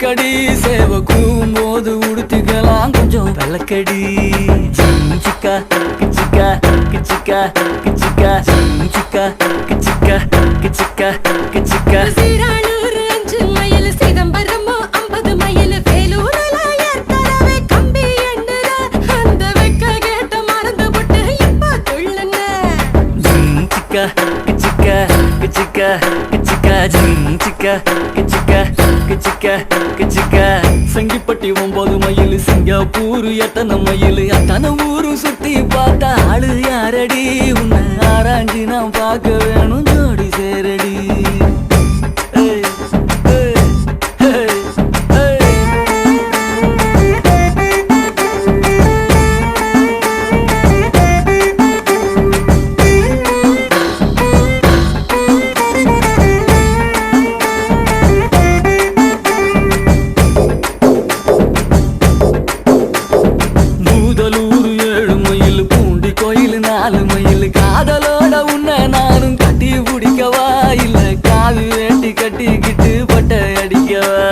கடி சேவக்கும் போது உடுத்திக்கலாம் கொஞ்சம் வெள்ளக்கடி சிக்கா கிச்சிக்கா கிச்சிக்கா கிச்சிக்கா சிக்கா கிச்சிக்கா கிச்சிக்கா கிச்சிக்கா சீரானூர் 5 மைல் சிதம்பரமோ 50 மைல் வேலூர்ல ஏற்கனவே கம்பி எண்ணுற அந்த வெக்க கேட்ட மறந்து விட்டு இப்ப துள்ளுன சிக்கா கிச்சிக்கா கிச்சிக்கா கிச்சிக்கா சிக்கா கிச்சிக்கா கிச்சிக்கா கிச்சிக்கா சங்கிப்பட்டி 9 மைல் சிங்கப்பூர் எத்தனை மைல் அத்தனை ஊரு சுத்தி பார்த்தா ஆளு யாரடி உன்னை ஆராய்ச்சி நான் பார்க்க வேணும் ஜோடி சேரடி பூதலூர் 7 மைல் பூண்டி கோயில் 4 மைல் காதலோட உன்னை நானும் கட்டி பிடிக்கவா இல்ல காது வேட்டி கட்டிக்கிட்டு பட்டை அடிக்கவா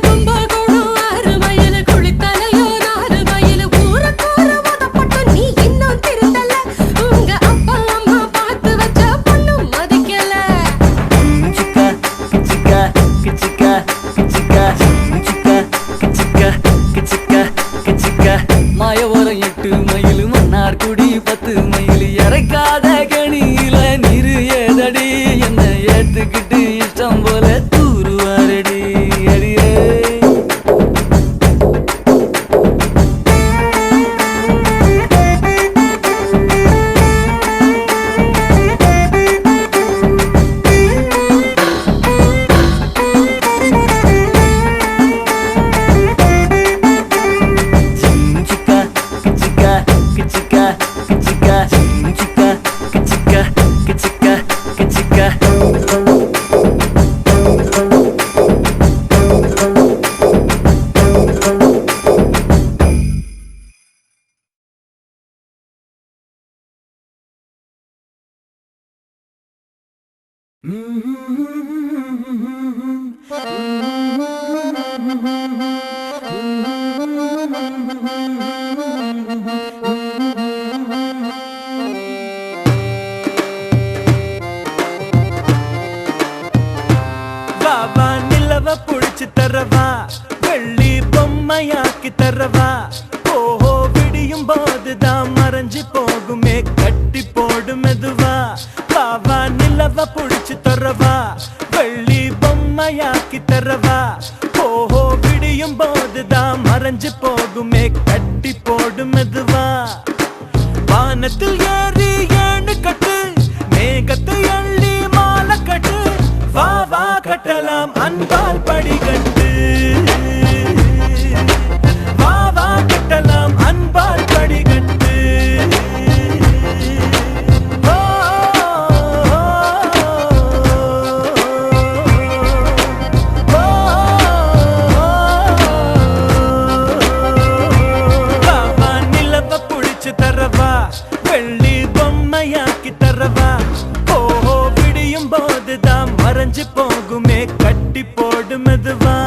கும்பகோணம் 6 மைல் குளித்தலையோ 4 மைல் ஊருக்கூற மதப்பட்டு நீ இன்னும் திருந்தல உங்க அப்பா அம்மா பார்த்து வச்ச பொண்ணு மதிக்கல சிக்கா கிச்சிக்கா கிச்சிக்கா கிச்சிக்கா சிக்கா கிச்சிக்கா கிச்சிக்கா கிச்சிக்கா மாயவரம் 8 மைல் மன்னார்குடி 10 மைல் இறக்காத கணியில நீரு ஏதடி என்ன ஏத்துக்கிட்டு இஷ்டம் போல தூருவாரடி அடியே சிக்கா கிச்சிக்கா கிச்சிக்கா கிச்சிக்கா சிக்கா கிச்சிக்கா கிச்சிக்கா கிச்சிக்கா பாபா நிலவ புடிச்சு தரவா வெள்ளி பொம்மையாக்கி தரவா ஓஹோ விடியும் போதுதான் மறைஞ்சு போகுமே கட்டி போடு மெதுவா பாபா நிலவ புடிச்சு தரவா வெள்ளி பொம்மையாக்கி தரவா ஓஹோ விடியும் போதுதான் மறைஞ்சு போகுமே கட்டி போடு மெதுவா வானத்தில் ஏறி ஏணு கட்டு மேகத்தை அள்ளி மாலை கட்டு வா வா கட்டலாம் அன்பால் படிகட்டு வா வா கட்டலாம் அன்பால் படிகட்டு ஓ, ஓ, ஓ, பாபா நிலவ புடிச்சு தரவா வெள்ளி பொம்மையாக்கி தரவா ஓஹோ விடியும் போதுதான் மறைஞ்சு போகுமே கட்டி போடு மெதுவா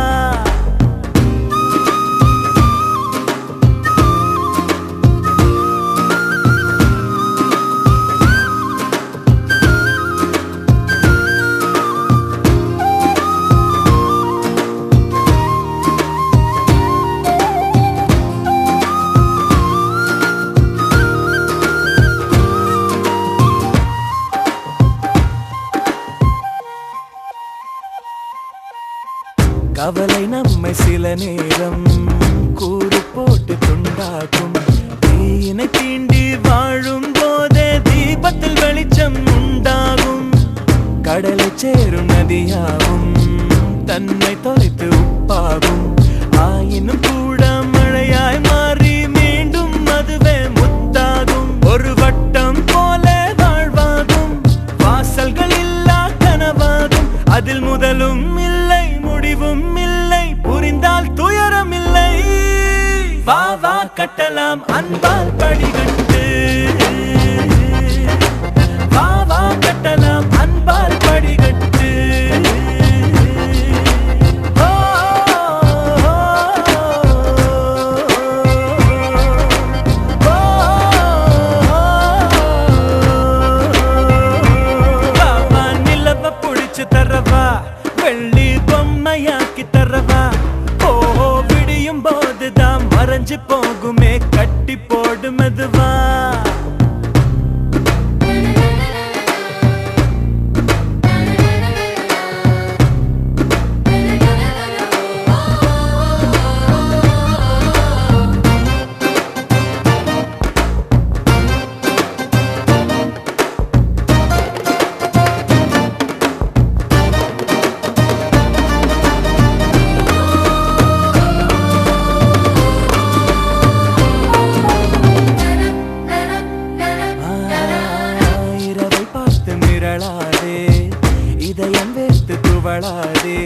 கவலை நம்மை சில நேரம் கூறு போட்டு துண்டாக்கும் தீயினை தீண்டி வாழும் போதே தீபத்தில் வெளிச்சம் உண்டாகும் கடலை சேரும் நதியாகும் தன்னை தொலைத்து உப்பாகும் ஆயினும் கூட மழையாய் மாறி மீண்டும் அதுவே முத்தாகும் ஒரு வட்டம் போல வாழ்வாகும் வாசல்கள் இல்லா கனவாகும் அதில் முதலும் இல்லை முடிவும் இல்லை புரிந்தால் துயரம் இல்லை வா வா கட்டலாம் அன்பால் படிகட்டு வாழாதே.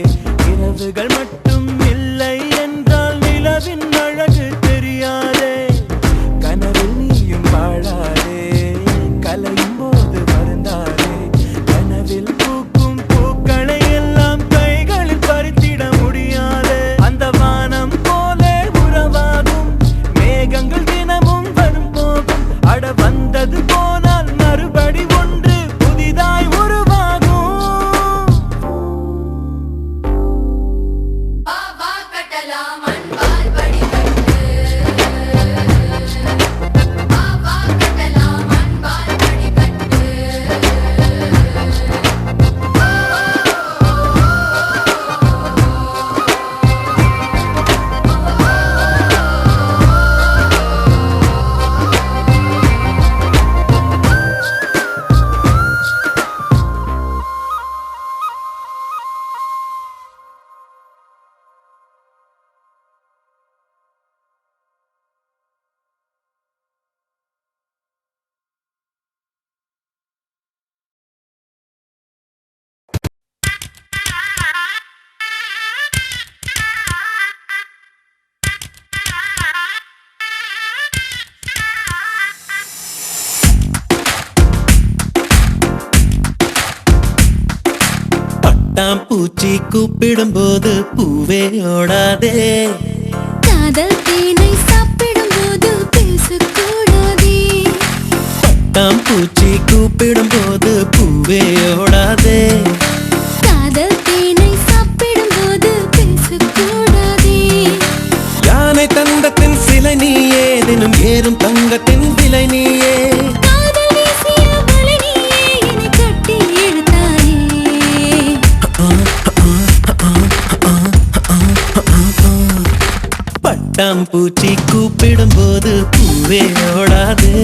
இரவுகள் மட்டும் இல்லை என்றால் நிலவின் அழகு தெரியாதே. கனவில் நீயும் வாழாதே, கலையும் போது வருந்தாதே. கனவில் பூக்கும் பூக்களை எல்லாம் கைகளில் பறித்திட முடியாதே. அந்த வானம் போல உறவாகும் மேகங்கள் தினமும் வரும் போகும். அட வந்தது போனால் மறுபடி ஒன்று புதிதாய் உருவாகும். வா கட்டலாம் அன்பால் படிக்கட்டு. வா கட்டலாம் அன்பால் படிக்கட்டு. பட்டாம்பூச்சி கூப்பிடும் போது பூவே ஓடாதே. காதல் தேனை சாப்பிடும் போது பேசக்கூடாதே. பட்டாம்பூச்சி கூப்பிடும் போது பூவே ஓடாதே. காதல் தேனை சாப்பிடும் போது பேசக்கூடாதே. யானை தந்தத்தின் சிலை நீயே, தினம் ஏறும் தங்கத்தின் விலை நீயே. காதல் வீசிய வலை நீயே, என்னை கட்டி இழுத்தாயே. பட்டாம்பூச்சி கூப்பிடும் போது பூவே ஓடாதே.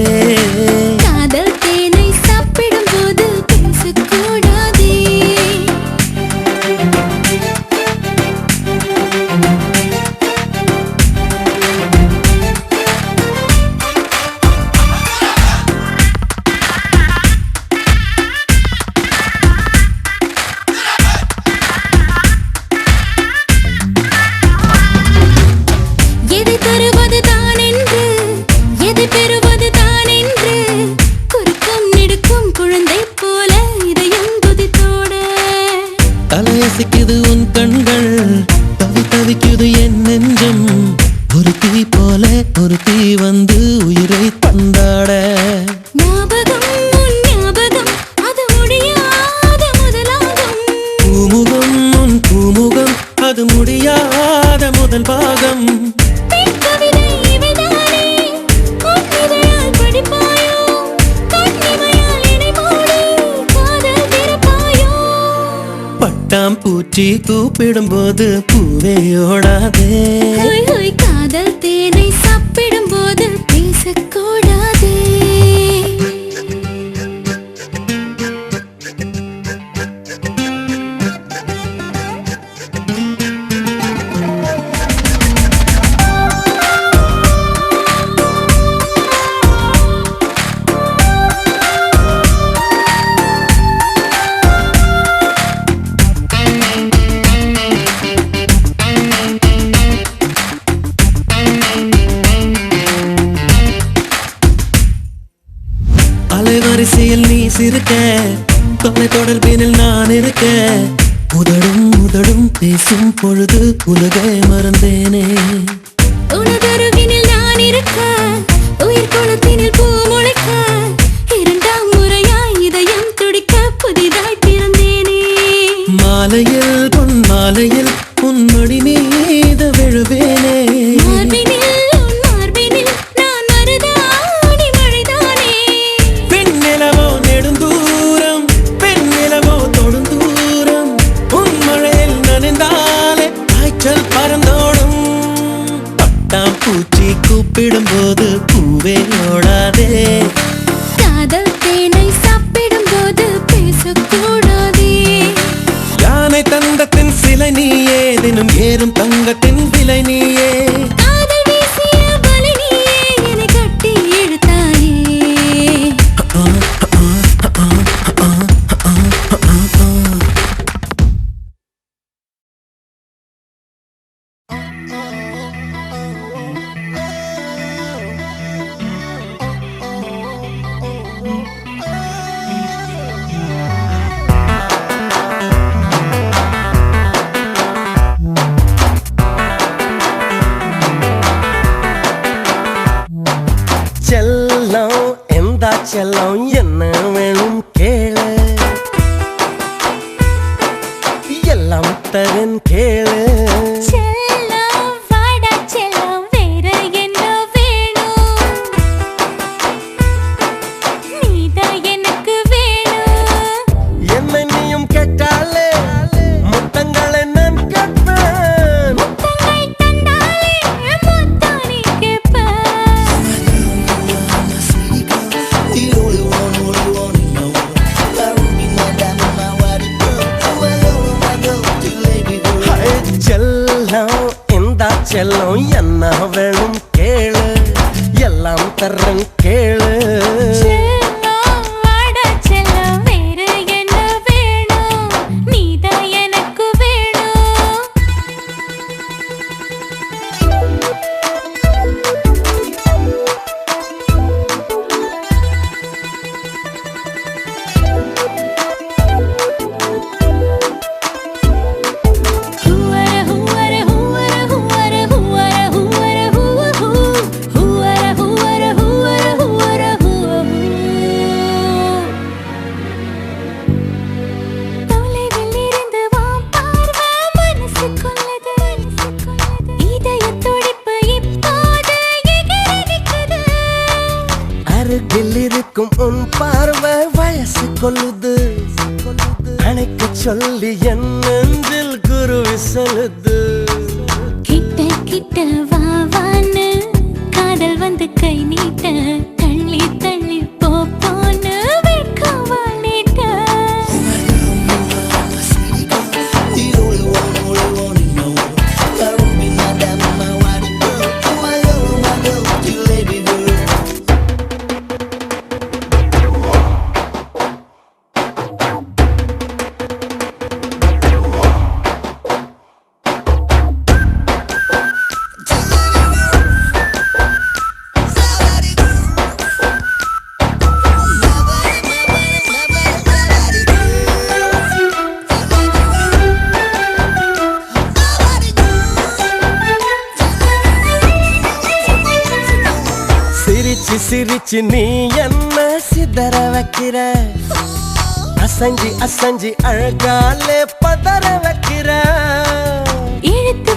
காதல் தேனை சாப்பிடும் போது பேசக்கூடாதே. எதை தருவது தான் என்று, எதை பெறுவது தான் என்று, குறுக்கும் நெடுக்கும் குழந்தை போல இதயம் குதித்தோட. தலையசைக்குது உன் கண்கள், தவிக்குது என் நெஞ்சம். ஒரு தீ போல ஒரு தீ வந்து உயிரை தந்தாட. ஞாபகம் உன் ஞாபகம், அது முடியாத முதலாகும். பூமுகம் உன் பூமுகம், அது முடியாத முதல் பாகம். பெண் கவிதை இவைதானே, உன் இதழால் படிப்பாயோ, கண்ணிமையால் என்னை மூடி காதல் திறப்பாயோ. பட்டாம்பூச்சி கூப்பிடும் போது பூவே ஓடாதே. ஹோய் ஹோய் காதல் தேனை சாப்பிடும் போது பேசக்கூடாதே. அலைவரிசையில் நீ சிரிக்க, தொலை தொடர்பினில் நான் இருக்க. உதடும் பேசும் பொழுது உலகை மறந்தேனே. உனதருகினில் நான் இருக்க, உயிர் குளத்தினில் பூ முளைக்க. இரண்டாம் முறையாய் இதயம் துடிக்க புதிதாய் பிறந்தேனே. மாலையில் பொன் மாலையில் உன் மடி மீது விழுவேனே. மார்பினில் உன் மார்பினில் நான் மருதாணி மழைதானே. பெண்ணிலவோ நெடுந்தூரம், பெண்ணிலவோ தொடுந்தூரம். உன் மழையில் நனைந்தாலே காய்ச்சல் பறந்தோடும். பட்டாம்பூச்சி கூப்பிடும் போது பூவே ஓடாதே. காதல் தேனை சாப்பிடும் போது பேசக்கூடாதே. யானை தந்தத்தின் சிலை நீயே, தினம் ஏறும் தங்கத்தின் விலை நீயே. காதல் வீசிய வலை நீயே, என்னை கட்டி இழுத்தாயே. தரன் கேளு. செல்லம் வாடா செல்லம் வேற என்ன வேணும் நீதான் எனக்கு வேணும் என்ன நீயும் கேட்டாலே முத்தங்களை நான் கேட்பேன். முத்தங்கள் தந்தாலே முத்தானே கேட்பேன் ஹை, செல்லம் இந்தா செல்லம் என்ன வேணும் கேளு, எல்லாம் தரன் கேளு. செல்லம் வாடா செல்லம் வேற என்ன வேணும் நீதான் எனக்கு வேணும் ஹூவர ஹூவர ஹூவர ஹூவர ஹூவர ஹூவர ஹூவ ஹூவர ஹூவர ஹூவர ஹூவர ஹூவ தொலைவில் இருந்து வான் பார்வை மனசு கொள்ளது இதய துடிப்பு இப்போது எகிரி நிக்குது அருகில் இருக்கும் உன் பார்வை வயசு கொள்ளுது. அணைக்க சொல்லி என் நெஞ்சில் குருவி சொல்லுது. கிட்ட கிட்ட வா வான்னு காதல் வந்து கை நீட்ட தள்ளி தள்ளி போன்னு வெட்கவா நீட்ட சிரிச்சு சிரிச்சு நீ என்ன சிதற வைக்கிற, அசஞ்சி அசஞ்சி அழகாலே பதற வைக்கிற. இழுத்து